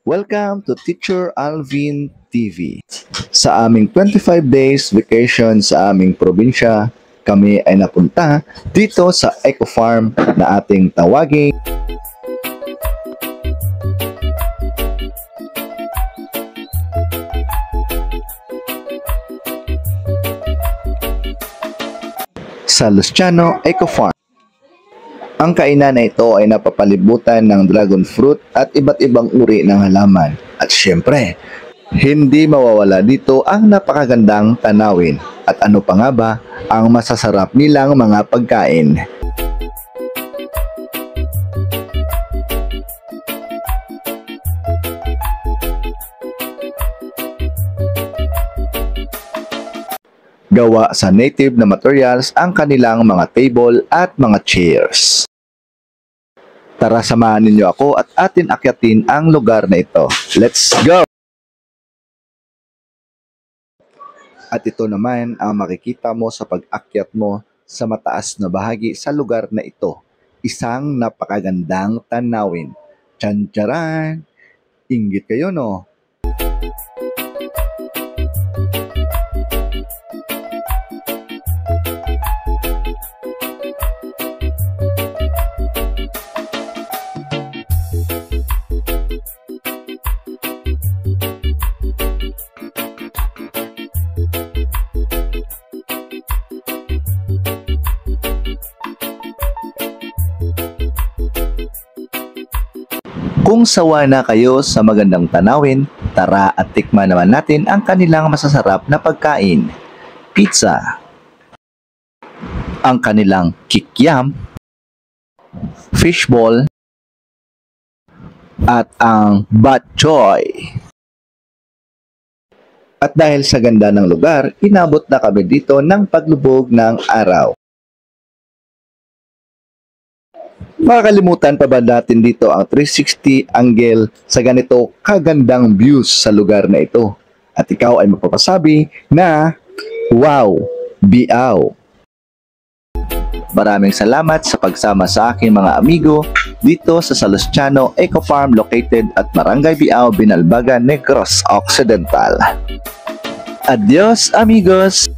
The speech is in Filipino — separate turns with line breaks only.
Welcome to Teacher Alvin TV. Sa aming 25 days vacation sa aming probinsya, kami ay napunta dito sa Eco Farm na ating tawaging sa Luciano Eco Farm. Ang kainan na ito ay napapalibutan ng dragon fruit at iba't ibang uri ng halaman. At syempre, hindi mawawala dito ang napakagandang tanawin. At ano pa nga ba ang masasarap nilang mga pagkain? Gawa sa native na materials ang kanilang mga table at mga chairs. Tara, samahan ninyo ako at atin akyatin ang lugar na ito. Let's go! At ito naman ang makikita mo sa pag-akyat mo sa mataas na bahagi sa lugar na ito. Isang napakagandang tanawin. Tsan-tsaran! Inggit kayo, no? Kung sawa na kayo sa magandang tanawin, tara at tikman naman natin ang kanilang masasarap na pagkain. Pizza, ang kanilang kikiam, fishball, at ang bok choy. At dahil sa ganda ng lugar, inabot na kami dito ng paglubog ng araw. Makakalimutan pa ba natin dito ang 360 angle sa ganito kagandang views sa lugar na ito? At ikaw ay mapapasabi na, wow, biaw! Maraming salamat sa pagsama sa aking mga amigo dito sa Luciano Eco Farm located at Barangay Biao, Binalbagan, Negros Occidental. Adios, amigos!